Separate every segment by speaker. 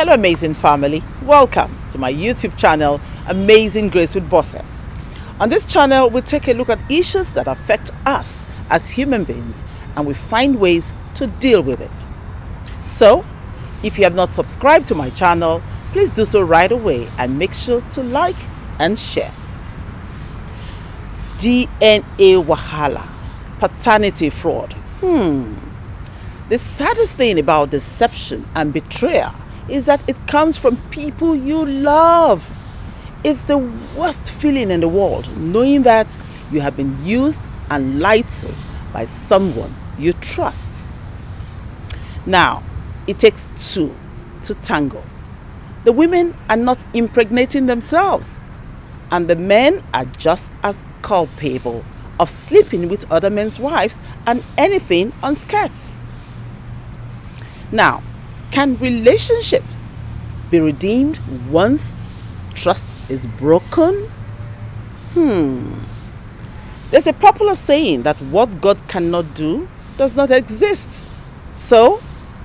Speaker 1: Hello amazing family, welcome to my YouTube channel Amazing Grace with Bosse. On this channel we take a look at issues that affect us as human beings and we find ways to deal with it. So if you have not subscribed to my channel, please do so right away and make sure to like and share. DNA Wahala, paternity fraud. The saddest thing about deception and betrayal is that it comes from people you love. It's the worst feeling in the world, knowing that you have been used and lied to by someone you trust. Now, it takes two to tango. The women are not impregnating themselves, and the men are just as culpable of sleeping with other men's wives and anything on skirts. Now, can relationships be redeemed once trust is broken? There's a popular saying that what God cannot do does not exist. So,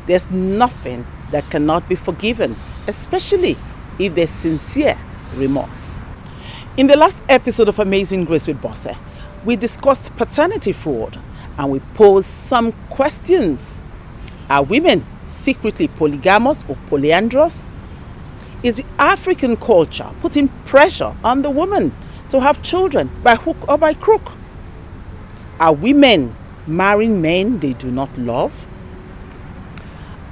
Speaker 1: there's nothing that cannot be forgiven, especially if there's sincere remorse. In the last episode of Amazing Grace with Bosse, we discussed paternity fraud and we posed some questions. Are women secretly polygamous or polyandrous? Is the African culture putting pressure on the woman to have children by hook or by crook? Are women marrying men they do not love?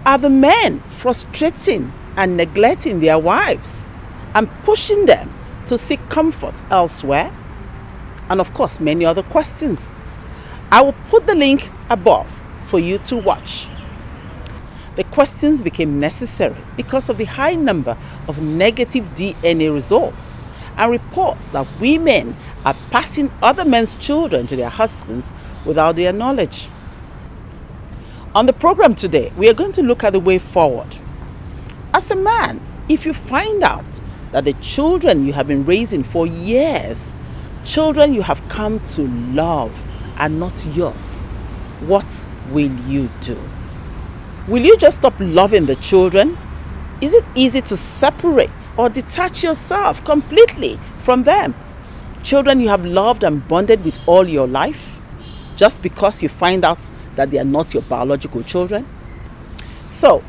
Speaker 1: Are the men frustrating and neglecting their wives and pushing them to seek comfort elsewhere? And of course, many other questions. I will put the link above for you to watch. The questions became necessary because of the high number of negative DNA results and reports that women are passing other men's children to their husbands without their knowledge. On the program today, we are going to look at the way forward. As a man, if you find out that the children you have been raising for years, children you have come to love, are not yours, what will you do? Will you just stop loving the children? Is it easy to separate or detach yourself completely from them? Children you have loved and bonded with all your life, just because you find out that they are not your biological children? So,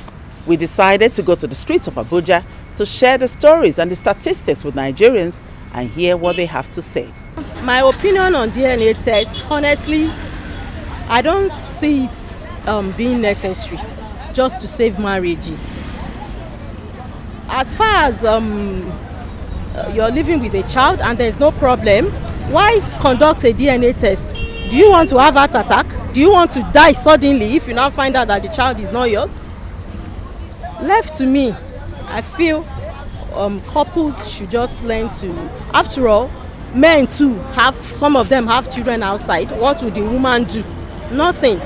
Speaker 1: we decided to go to the streets of Abuja to share the stories and the statistics with Nigerians and hear what they have to say.
Speaker 2: My opinion on DNA test, honestly, I don't see it being necessary just to save marriages. As far as you're living with a child and there's no problem, why conduct a DNA test? Do you want to have heart attack? Do you want to die suddenly if you now find out that the child is not yours? Left to me, I feel couples should just learn to, after all, men too some of them have children outside. What would the woman do? Nothing.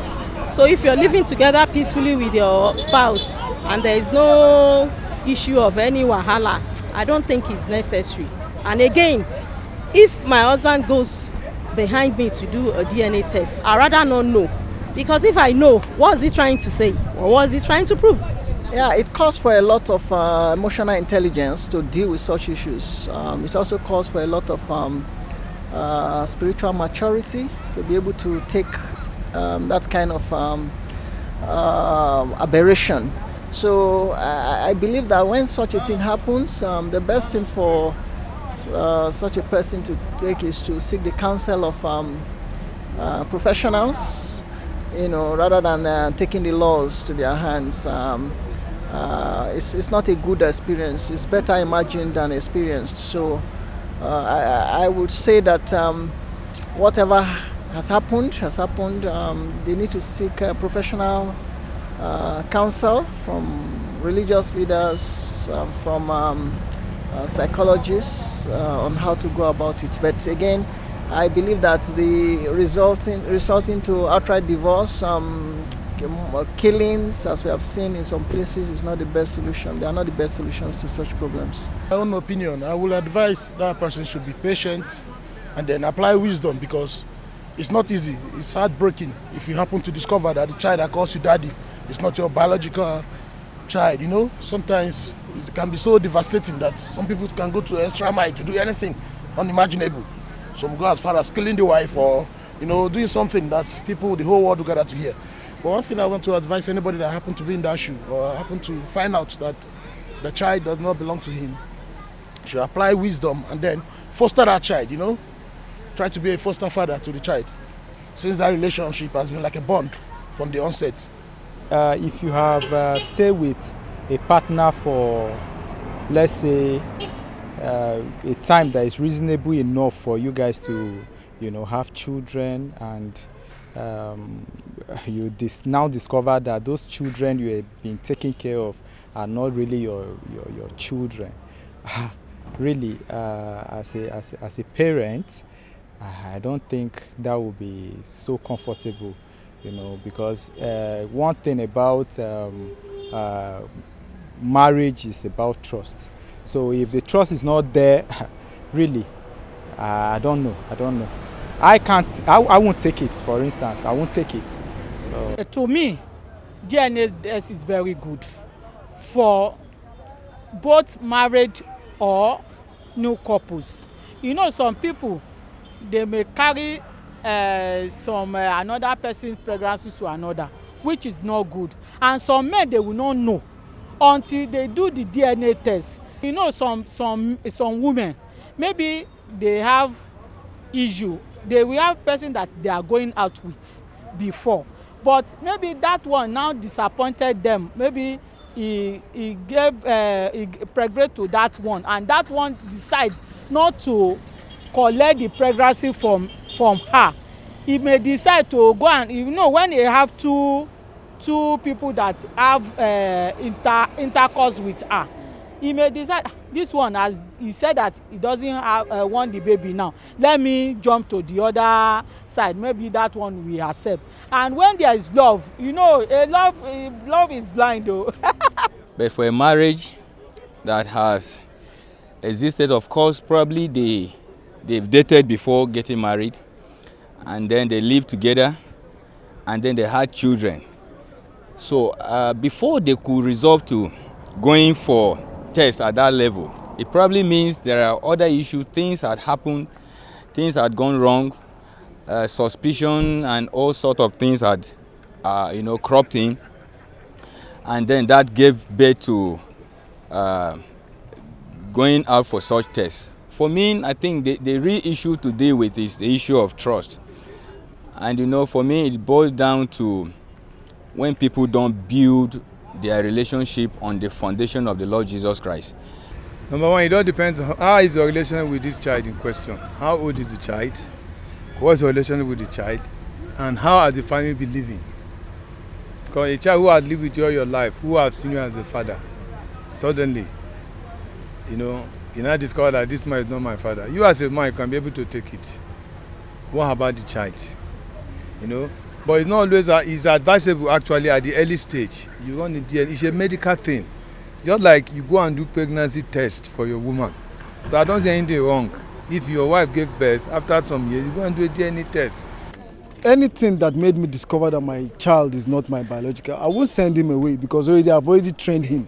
Speaker 2: So if you're living together peacefully with your spouse and there is no issue of any wahala, I don't think it's necessary. And again, if my husband goes behind me to do a DNA test, I'd rather not know. Because if I know, what is he trying to say? Or what is he trying to prove?
Speaker 3: Yeah, it calls for a lot of emotional intelligence to deal with such issues. It also calls for a lot of spiritual maturity to be able to take that kind of aberration. So I believe that when such a thing happens, the best thing for such a person to take is to seek the counsel of professionals, rather than taking the laws to their hands. It's not a good experience. It's better imagined than experienced. So I would say that whatever has happened. They need to seek professional counsel from religious leaders, from psychologists on how to go about it. But again, I believe that the resulting to outright divorce, killings, as we have seen in some places, is not the best solution. They are not the best solutions to such problems.
Speaker 4: My own opinion, I will advise that person should be patient and then apply wisdom, because it's not easy. It's heartbreaking if you happen to discover that the child that calls you daddy is not your biological child, sometimes it can be so devastating that some people can go to extra mile to do anything unimaginable. Some go as far as killing the wife or, doing something that the whole world will gather to hear. But one thing I want to advise anybody that happen to be in that shoe or happen to find out that the child does not belong to him should apply wisdom and then foster that child, Try to be a foster father to the child, since that relationship has been like a bond from the onset.
Speaker 5: If you have stayed with a partner for, let's say, a time that is reasonable enough for you guys to, have children, and you now discover that those children you have been taking care of are not really your children. Really, as a parent, I don't think that would be so comfortable, because one thing about marriage is about trust. So if the trust is not there, really, I don't know. I won't take it, for instance. I won't take it. So
Speaker 6: to me, DNA is very good for both married or new couples. Some people, they may carry another person's pregnancy to another, which is not good. And some men, they will not know until they do the DNA test. Some women, maybe they have issue. They will have person that they are going out with before, but maybe that one now disappointed them. Maybe he pregnant to that one, and that one decide not to collect the pregnancy from her. He may decide to go and when they have two people that have intercourse with her, he may decide this one, as he said that he doesn't want the baby now, let me jump to the other side, maybe that one we accept. And when there is love, love is blind though.
Speaker 7: But for a marriage that has existed, of course, probably they've dated before getting married, and then they lived together, and then they had children. So before they could resolve to going for tests at that level, it probably means there are other issues, things had happened, things had gone wrong, suspicion and all sort of things had cropped in, and then that gave birth to going out for such tests. For me, I think the real issue to deal with is the issue of trust. And for me, it boils down to when people don't build their relationship on the foundation of the Lord Jesus Christ.
Speaker 8: Number one, it all depends on how is your relation with this child in question. How old is the child? What's your relation with the child? And how has the family been living? Because a child who has lived with you all your life, who has seen you as a father, suddenly, you now discover that this man is not my father. You as a man can be able to take it. What about the child? But it's not always it's advisable actually at the early stage. You run the DNA. It's a medical thing. Just like you go and do pregnancy test for your woman. So I don't see anything wrong. If your wife gave birth, after some years, you go and do a DNA test.
Speaker 9: Anything that made me discover that my child is not my biological, I won't send him away because I've already trained him.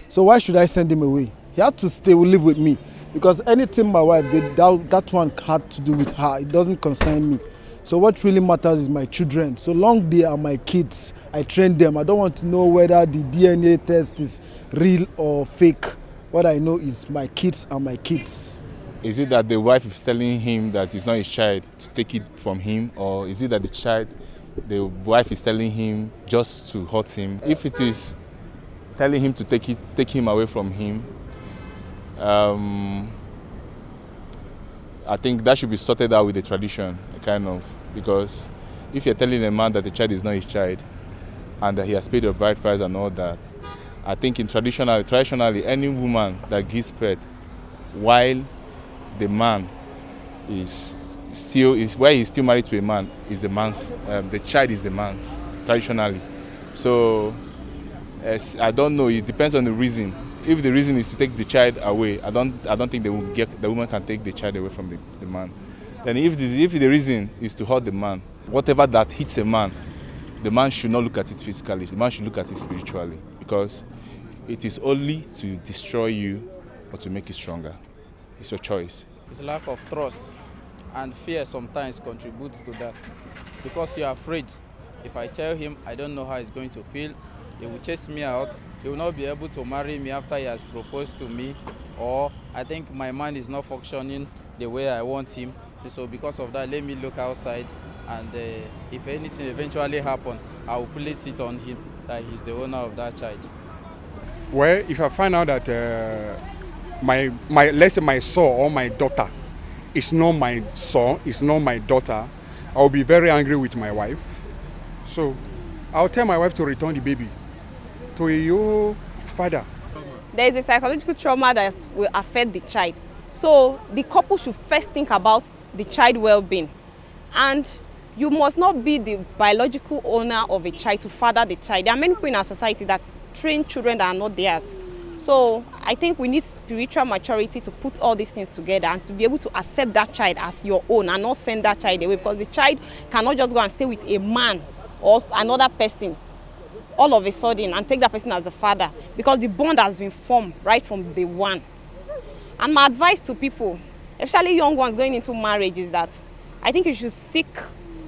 Speaker 9: So why should I send him away? He had to live with me, because anything my wife did, that one had to do with her. It doesn't concern me. So what really matters is my children. So long they are my kids, I train them. I don't want to know whether the DNA test is real or fake. What I know is my kids are my kids.
Speaker 10: Is it that the wife is telling him that it's not his child to take it from him, or is it that the wife is telling him just to hurt him? If it is telling him to take him away from him, I think that should be sorted out with the tradition, kind of, because if you're telling a man that the child is not his child and that he has paid the bride price and all that, I think traditionally, any woman that gives birth while the man is still married to a man is the man's, the child is the man's, traditionally. So I don't know. It depends on the reason. If the reason is to take the child away, I don't think the woman can take the child away from the man. Then if the reason is to hurt the man, whatever that hits a man, the man should not look at it physically. The man should look at it spiritually, because It is only to destroy you or to make you stronger. It's your choice.
Speaker 5: It's lack of trust, and fear sometimes contributes to that, because you're afraid. If I tell him I don't know how he's going to feel, he will chase me out. He will not be able to marry me after he has proposed to me, or I think my mind is not functioning the way I want him. So because of that, let me look outside, and if anything eventually happens, I will place it on him that he's the owner of that child.
Speaker 11: Well, if I find out that let's say my son or my daughter is not my son, is not my daughter, I'll be very angry with my wife. So I'll tell my wife to return the baby to your father.
Speaker 12: There is a psychological trauma that will affect the child. So the couple should first think about the child well-being. And you must not be the biological owner of a child to father the child. There are many people in our society that train children that are not theirs. So I think we need spiritual maturity to put all these things together and to be able to accept that child as your own and not send that child away, because the child cannot just go and stay with a man or another person all of a sudden and take that person as a father, because the bond has been formed right from day one. And my advice to people, especially young ones going into marriage, is that I think you should seek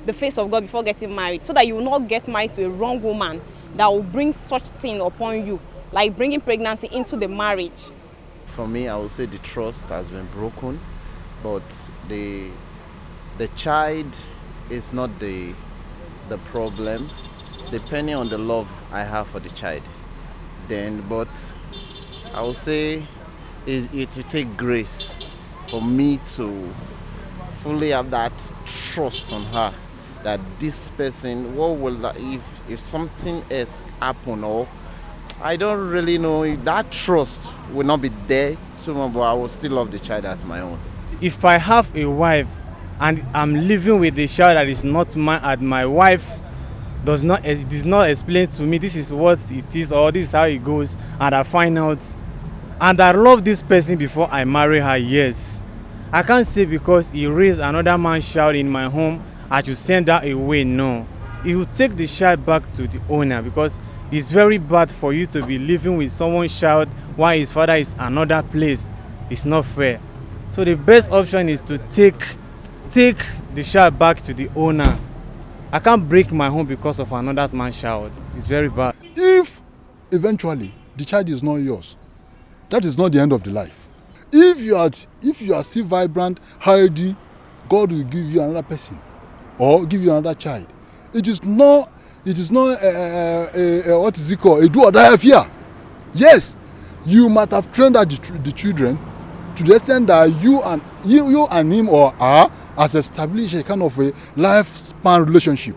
Speaker 12: the face of God before getting married, so that you will not get married to a wrong woman that will bring such thing upon you, like bringing pregnancy into the marriage.
Speaker 13: For me, I would say the trust has been broken, but the child is not the problem, depending on the love I have for the child. But I would say it will take grace for me to fully have that trust on her, that this person, what will if something else happen, or I don't really know, if that trust will not be there to me, but I will still love the child as my own.
Speaker 14: If I have a wife and I'm living with a child that is not mine, and my wife does not explain to me this is what it is or this is how it goes, and I find out and I love this person before I marry her, yes, I can't say because he raised another man's child in my home I should send her away. No, he will take the child back to the owner, because it's very bad for you to be living with someone's child while his father is another place. It's not fair. So the best option is to take the child back to the owner. I can't break my home because of another man's child. It's very bad.
Speaker 9: If eventually the child is not yours, that is not the end of the life. If you are still vibrant, healthy, God will give you another person or give you another child. It is not what is it called, a do or die affair. Yes, you might have trained the children to the extent that you and him or her has established a kind of a lifespan relationship.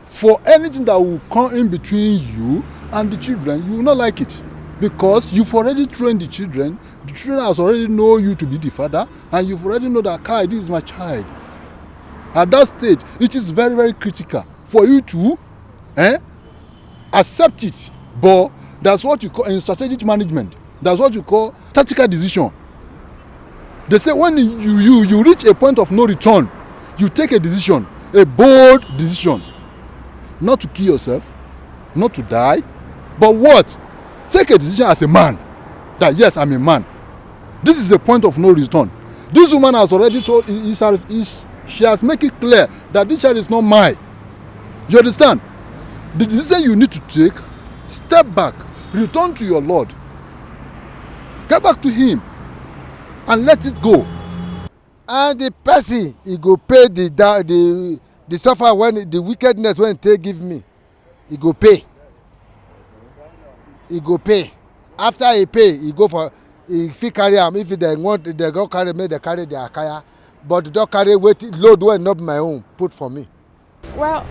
Speaker 9: For anything that will come in between you and the children, you will not like it, because you've already trained the children. The children has already know you to be the father, and you've already know that, Kai, this is my child. At that stage, it is very, very critical for you to accept it. But that's what you call in strategic management. That's what you call tactical decision. They say when you reach a point of no return, you take a decision, a bold decision, not to kill yourself, not to die, but what? Take a decision as a man, that yes, I'm a man. This is a point of no return. This woman has already told, she has made it clear that this child is not mine. You understand? The decision you need to take, step back, return to your Lord, get back to him, and let it go.
Speaker 15: And the person, he go pay the suffer when the wickedness when they give me, he go pay. He go pay. After he pay, he go for, he fit carry am. If they want, they go carry, make they carry their kaya. But don't carry weight load when not my own, put for me.
Speaker 16: Well,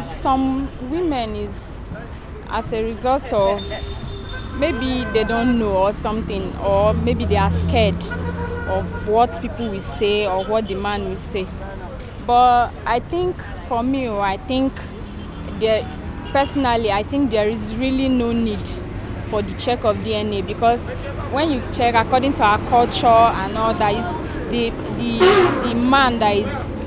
Speaker 16: some women is as a result of maybe they don't know or something, or maybe they are scared of what people will say or what the man will say. But I think for me, I think personally, I think there is really no need for the check of DNA, because when you check according to our culture and all that, is the man that is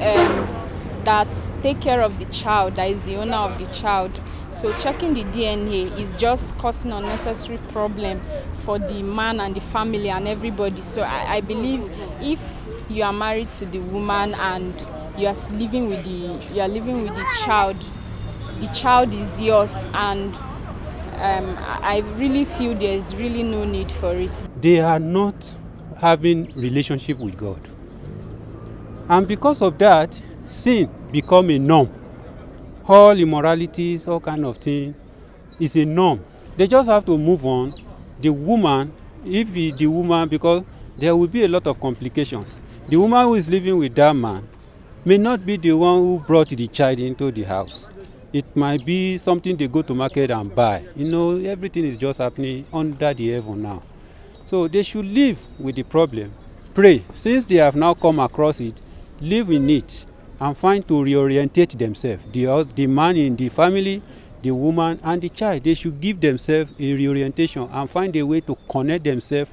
Speaker 16: that take care of the child, that is the owner of the child. So checking the DNA is just causing unnecessary problem for the man and the family and everybody. So I believe if you are married to the woman and you are living with the child is yours, and I really feel there's really no need for it.
Speaker 17: They are not having relationship with God. And because of that, sin become a norm. All immoralities, all kind of thing is a norm. They just have to move on. The woman, if it's the woman, because there will be a lot of complications. The woman who is living with that man may not be the one who brought the child into the house. It might be something they go to market and buy. You know, everything is just happening under the heaven now. So they should live with the problem. Pray. Since they have now come across it, live in it and find to reorientate themselves. The man in the family, the woman and the child, they should give themselves a reorientation and find a way to connect themselves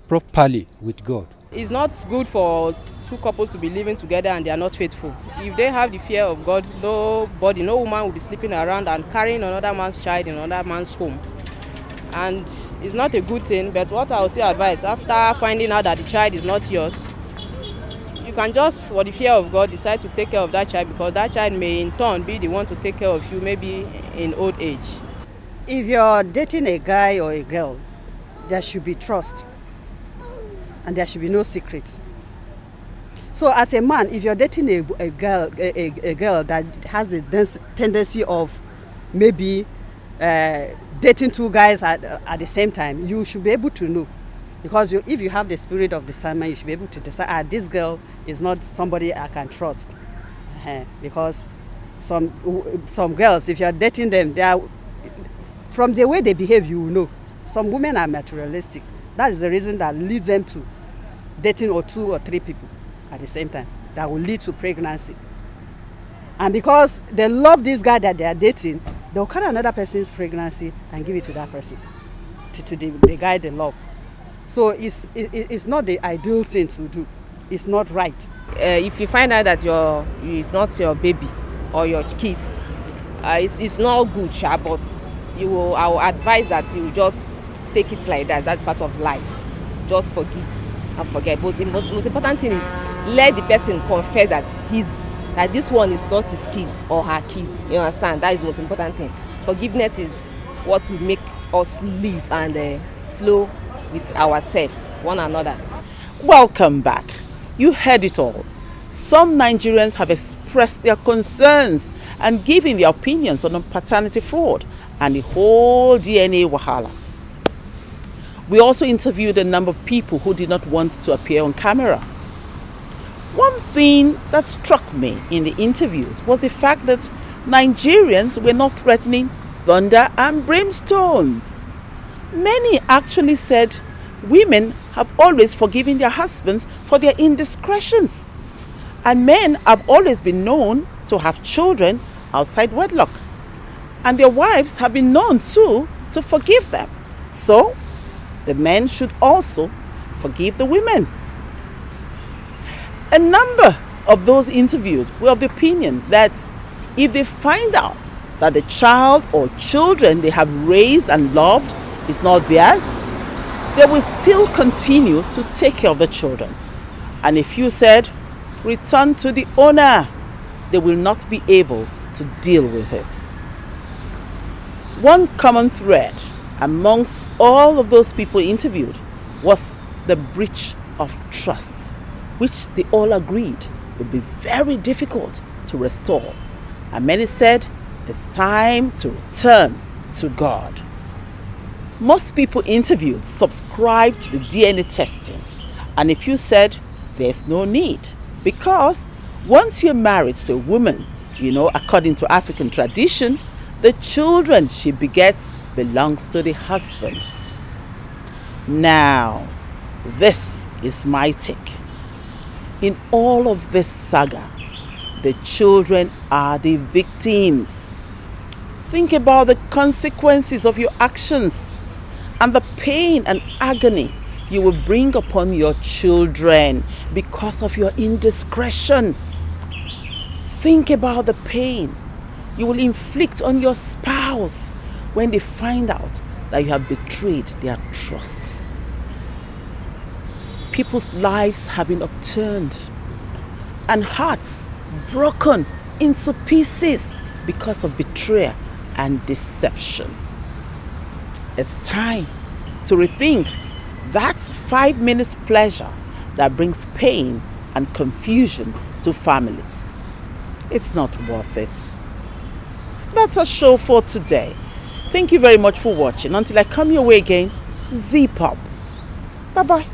Speaker 17: properly with God.
Speaker 2: It's not good for two couples to be living together and they are not faithful. If they have the fear of God, no woman will be sleeping around and carrying another man's child in another man's home. And it's not a good thing, but what I would say advise, after finding out that the child is not yours, you can just, for the fear of God, decide to take care of that child, because that child may in turn be the one to take care of you, maybe in old age.
Speaker 18: If you're dating a guy or a girl, there should be trust and there should be no secrets. So as a man, if you're dating a girl that has the tendency of maybe dating two guys at the same time, you should be able to know. Because if you have the spirit of discernment, you should be able to decide, this girl is not somebody I can trust. Because some girls, if you are dating them, they are, from the way they behave, you will know. Some women are materialistic. That is the reason that leads them to dating or 2 or 3 people at the same time. That will lead to pregnancy. And because they love this guy that they are dating, they'll carry another person's pregnancy and give it to that person, to the guy they love. So it's not the ideal thing to do. It's not right.
Speaker 2: If you find out that it's not your baby or your kids, it's not good, but I will advise that you just take it like that. That's part of life. Just forgive and forget. But the most important thing is let the person confess that this one is not his kids or her kids. You understand? That is the most important thing. Forgiveness is what will make us live and flow with ourselves, one another.
Speaker 1: Welcome back. You heard it all. Some Nigerians have expressed their concerns and given their opinions on paternity fraud and the whole DNA wahala. We also interviewed a number of people who did not want to appear on camera. One thing that struck me in the interviews was the fact that Nigerians were not threatening thunder and brimstones. Many actually said women have always forgiven their husbands for their indiscretions, and men have always been known to have children outside wedlock, and their wives have been known too to forgive them. So the men should also forgive the women. A number of those interviewed were of the opinion that if they find out that the child or children they have raised and loved is not theirs, they will still continue to take care of the children. And if you said, return to the owner, they will not be able to deal with it. One common thread amongst all of those people interviewed was the breach of trust, which they all agreed would be very difficult to restore. And many said, it's time to return to God. Most people interviewed subscribed to the DNA testing, and if you said there's no need, because once you're married to a woman, according to African tradition, the children she begets belongs to the husband. Now, this is my take. In all of this saga, the children are the victims. Think about the consequences of your actions and the pain and agony you will bring upon your children because of your indiscretion. Think about the pain you will inflict on your spouse when they find out that you have betrayed their trusts. People's lives have been upturned and hearts broken into pieces because of betrayal and deception. It's time to rethink that 5 minutes pleasure that brings pain and confusion to families. It's not worth it. That's our show for today. Thank you very much for watching. Until I come your way again, zip up. Bye-bye.